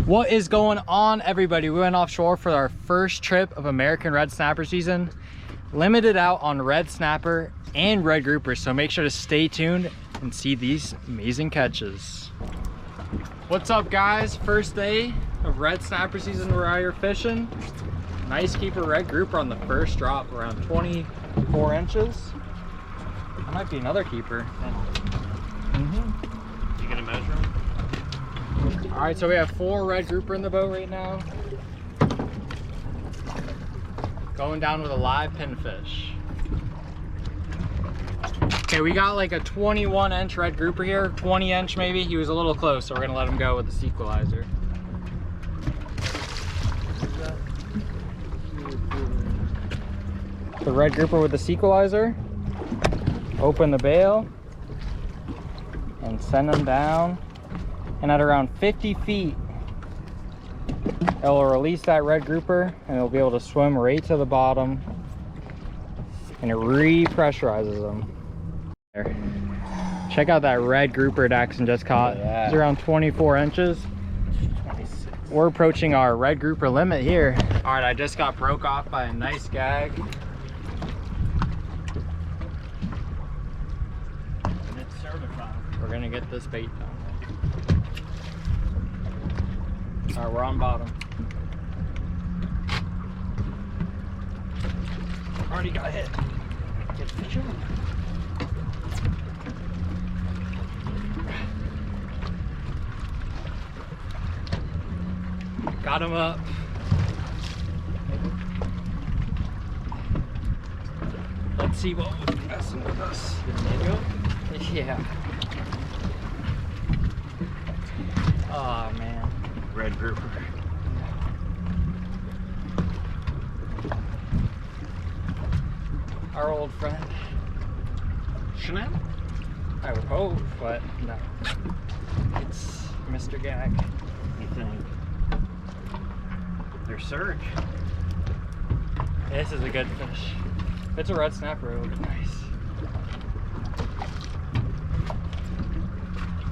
What is going on, everybody? We went offshore for our first trip of American red snapper season. Limited out on red snapper and red grouper, so make sure to stay tuned and see these amazing catches. What's up, guys? First day of red snapper season. We're out here fishing. Nice keeper red grouper on the first drop, around 24 inches. That might be another keeper. You gonna measure them? All right, so we have 4 red grouper in the boat right now. Going down with a live pinfish. Okay, we got like a 21-inch red grouper here, 20-inch maybe. He was a little close, so we're gonna let him go with the sequelizer. The red grouper with the sequelizer. Open the bail and send him down. And at around 50 feet, it will release that red grouper and it'll be able to swim right to the bottom, and it re-pressurizes them. There. Check out that red grouper Daxon just caught. Yeah. It's around 24 inches. 26. We're approaching our red grouper limit here. All right, I just got broke off by a nice gag. And it's certified. We're gonna get this bait done. All right, we're on bottom. Already got hit. Get the fish in. Got him up. Let's see what we're messing with us. Yeah. Oh man. Red grouper. Our old friend. Chanel? I would hope, but no. It's Mr. Gag. You think? They're surge. This is a good fish. If it's a red snapper, it would be nice.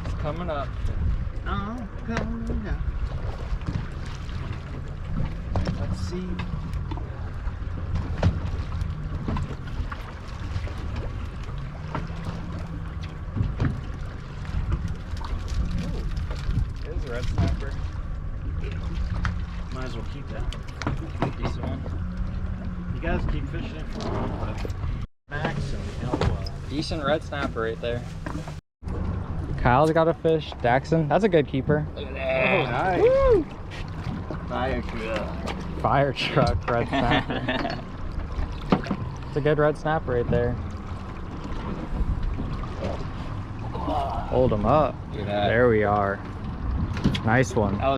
It's coming up. Oh, coming up. Let's see. There's a red snapper. Might as well keep that. Decent one. You guys keep fishing it for a while, but max and Decent red snapper right there. Kyle's got a fish. Daxon, that's a good keeper. Look at that. Oh, nice. Woo! Fire truck. Fire truck red snapper. It's a good red snapper right there. Hold him up. Look at that. There we are. Nice one.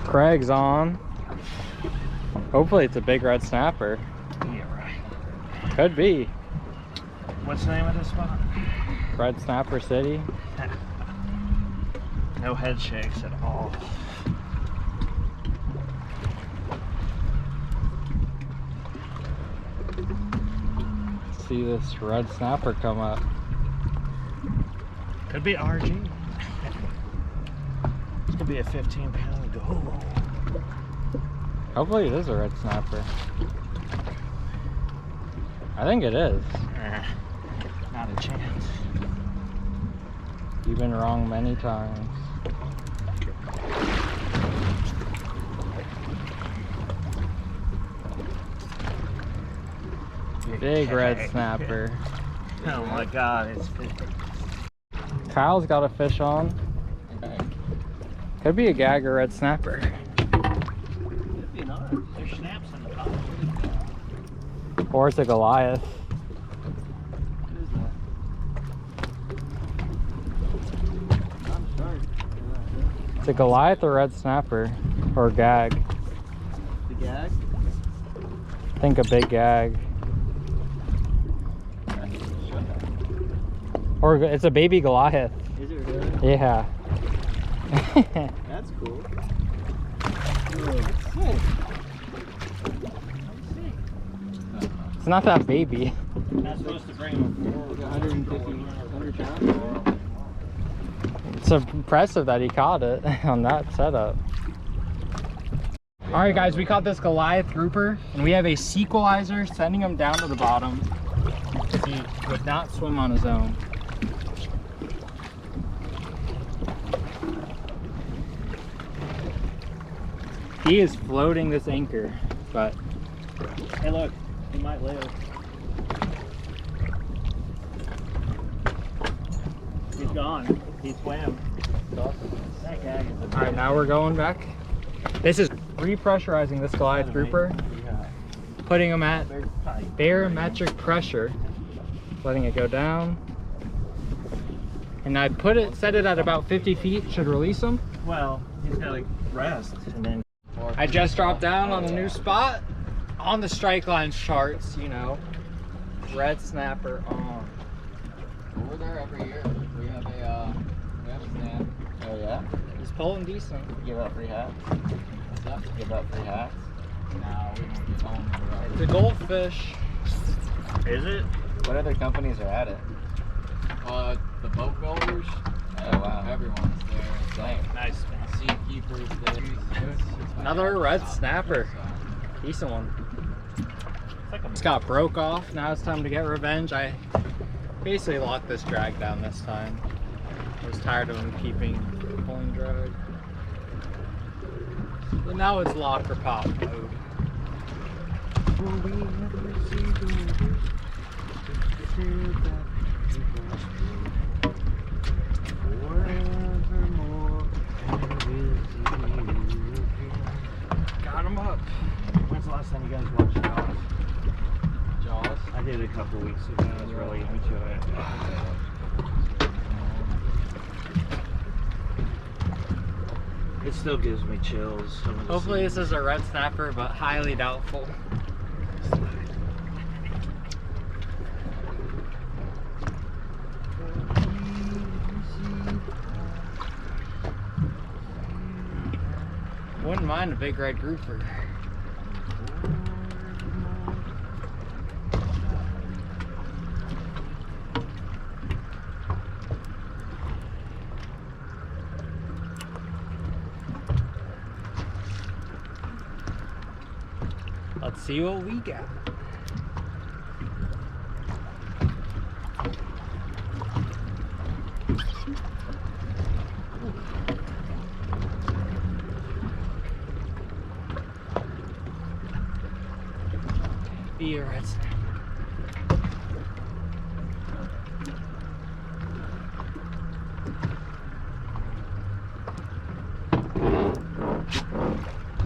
Craig's on. Hopefully it's a big red snapper. Yeah, right. Could be. What's the name of this spot? Red Snapper City. No head shakes at all. See this red snapper come up. Could be RG. This could be a 15-pound goal. Hopefully it is a red snapper. I think it is. Not a chance. You've been wrong many times. Big red snapper. Oh my god, it's big. Kyle's got a fish on. Could be a gag or red snapper. Could be not. There's snaps in the top. Or it's a Goliath. What is that? I'm sorry. It's a Goliath or red snapper. Or gag. The gag? I think a big gag. Or it's a baby Goliath. Is it really? Yeah. That's cool. It's not that baby. That's supposed to bring him 150, 100 pounds. It's impressive that he caught it on that setup. All right, guys, we caught this Goliath grouper, and we have a sequelizer sending him down to the bottom. He would not swim on his own. He is floating this anchor, but Hey, look, he might live. He's gone. He swam. That gag is a all right, now we're going back. This is repressurizing this Goliath grouper, putting him at barometric pressure, letting it go down. And I set it at about 50 feet, should release him. Well, he's got to rest and then. I just dropped down on a new spot on the strike lines charts, you know. Red snapper on. We're there every year. We have a stand. Oh yeah. He's pulling decent. Give out free hats. What's that? Give out free hats. No, we don't get on the It's a goldfish. Is it? What other companies are at it? The boat builders. Oh wow. Everyone's there. Dang. Nice. Sea keepers there. Another red snapper. Decent one. It's got broke off. Now it's time to get revenge. I basically locked this drag down this time. I was tired of him pulling drag. But now it's lock or pop mode. Got him up. When's the last time you guys watched Jaws? Jaws. I did a couple weeks ago. I was really into it. It still gives me chills. Hopefully this is a red snapper, but highly doubtful. Wouldn't mind a big red grouper. Let's see what we got. Be a red snapper.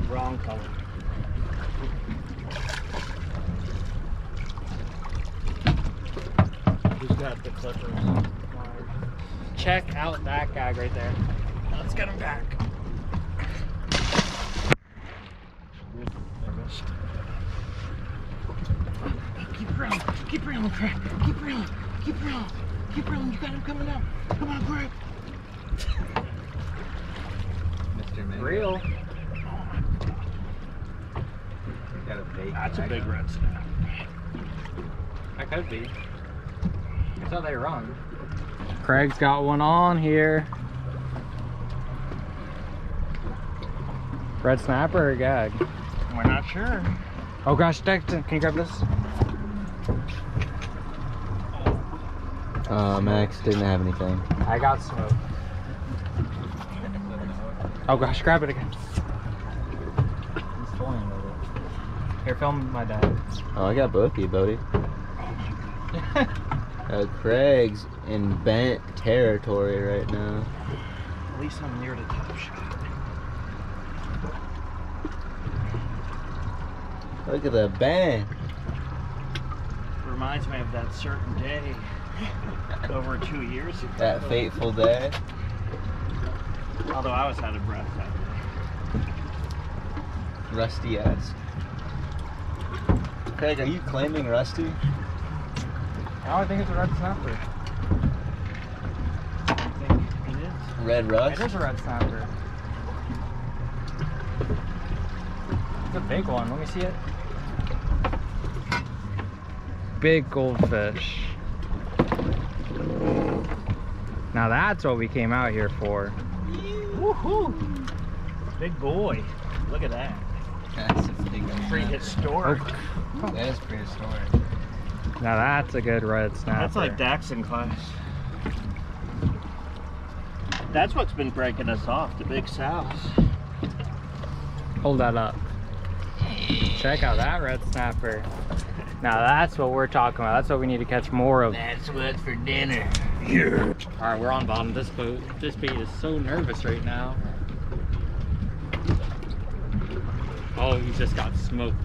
Wrong color. Who's got the clippers? Check out that gag right there. Now let's get him back. Keep reeling, Craig. Keep reeling. You got him coming out. Come on, Craig. Mr. Mango. Real. Got a big That's a bag big on. red snap. That could be. That's how they run. Craig's got one on here. Red snapper or gag? We're not sure. Oh gosh, Dexter, can you grab this? Max didn't have anything. I got smoke. Oh gosh, grab it again. He's toying with it. Here, film my dad. Oh, I got both of you, Bodie. Craig's in bent territory right now. At least I'm near the top shot. Look at the bend. Reminds me of that certain day over 2 years ago. That fateful day. Although I was out of breath that day. Rusty-esque. Craig, are you claiming Rusty? No, I think it's a red snapper. I think it is. Red Rust? It is a red snapper. It's a big one. Let me see it. Big goldfish. Now that's what we came out here for. Woohoo! Big boy. Look at that. That's a big Pretty historic. That is prehistoric. Now that's a good red snapper. That's like Daxon class. That's what's been breaking us off, the big sows. Hold that up. Check out that red snapper. Now that's what we're talking about. That's what we need to catch more of. That's what's for dinner. Yeah. All right, we're on bottom. This boat, this bait is so nervous right now. Oh, he just got smoked.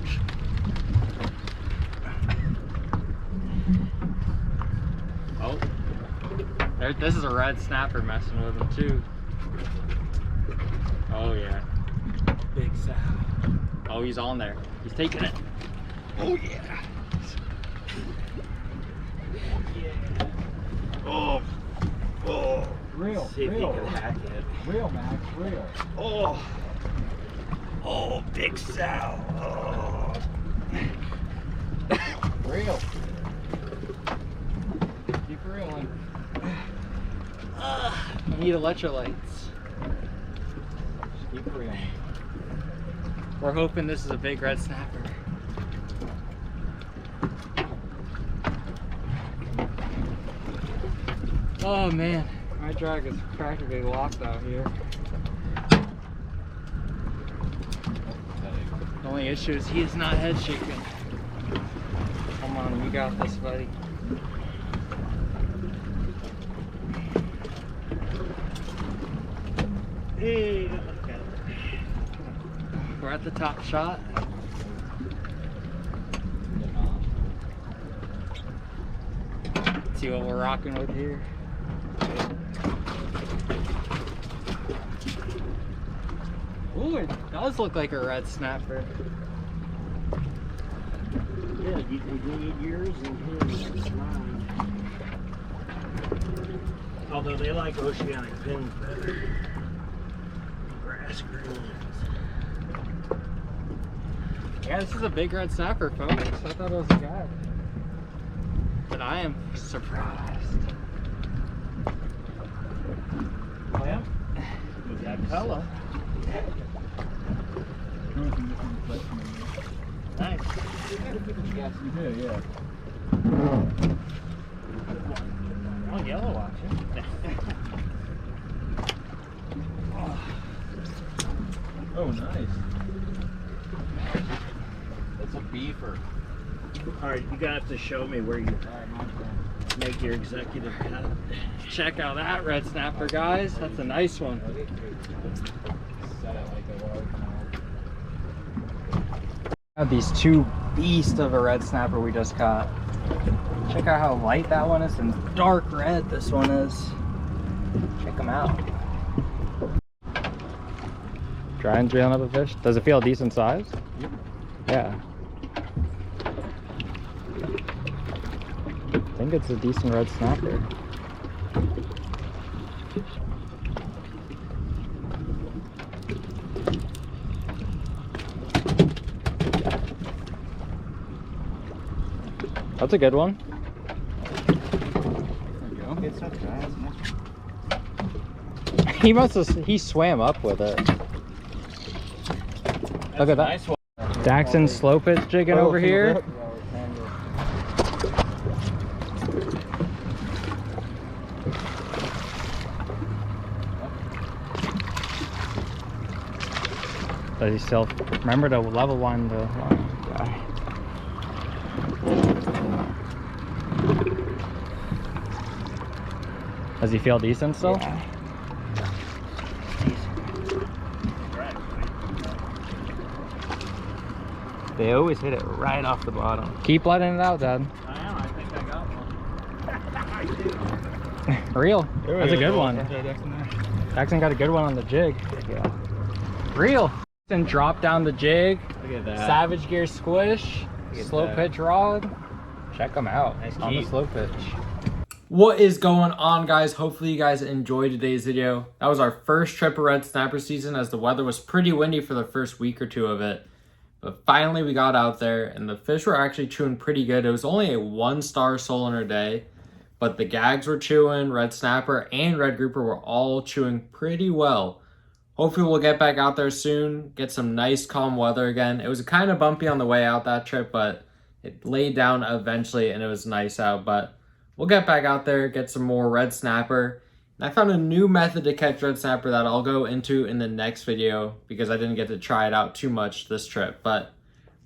Oh, there, this is a red snapper messing with him too. Oh yeah. Big sow. Oh, he's on there. He's taking it. Oh yeah. Oh. Oh. Real, See if real. he can hack it. Real, Max, real. Oh. Oh, big sow. Oh. Real. Keep reeling. I need electrolytes. Keep reeling. We're hoping this is a big red snapper. Oh man, my drag is practically locked out here. The only issue is he is not head shaking. Come on, you got this, buddy. Hey, look at it. We're at the top shot. Let's see what we're rocking with here. Ooh, it does look like a red snapper. Yeah, you can need yours and his. Mine. Although they like oceanic pins better. Grass greens. Yeah, this is a big red snapper, folks. I thought it was a guy. But I am surprised. Yeah. With that color. Nice. Yes, you do, yeah. Oh, yellow watching. Oh, nice. That's a beaver. Alright, you're gonna have to show me where you make your executive cut. Check out that red snapper, guys. That's a nice one. Set it like a large Have these two beasts of a red snapper we just caught. Check out how light that one is and dark red this one is. Check them out. Try and drilling up a fish. Does it feel a decent size? Yeah. I think it's a decent red snapper. That's a good one. It's okay. He must have, he swam up with it. Look at that. Nice one. Daxon slow pitch jigging over here. Does he still remember to level one the guy? Does he feel decent still? Yeah. They always hit it right off the bottom. Keep letting it out, Dad. I am, I think I got one. Real. That's a good one. Daxon got a good one on the jig. Yeah. Real. And drop down the jig. Look at that. Savage gear squish. Look at Slow that. pitch rod. Check them out. Nice on the keep. slow pitch. What is going on, guys? Hopefully you guys enjoyed today's video. That was our first trip of red snapper season, as the weather was pretty windy for the first week or two of it. But finally we got out there and the fish were actually chewing pretty good. It was only a 1-star solar day, but the gags were chewing, red snapper and red grouper were all chewing pretty well. Hopefully we'll get back out there soon, get some nice calm weather again. It was kind of bumpy on the way out that trip, but it laid down eventually and it was nice out. But we'll get back out there, get some more red snapper. And I found a new method to catch red snapper that I'll go into in the next video because I didn't get to try it out too much this trip. But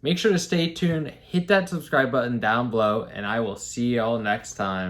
make sure to stay tuned, hit that subscribe button down below, and I will see y'all next time.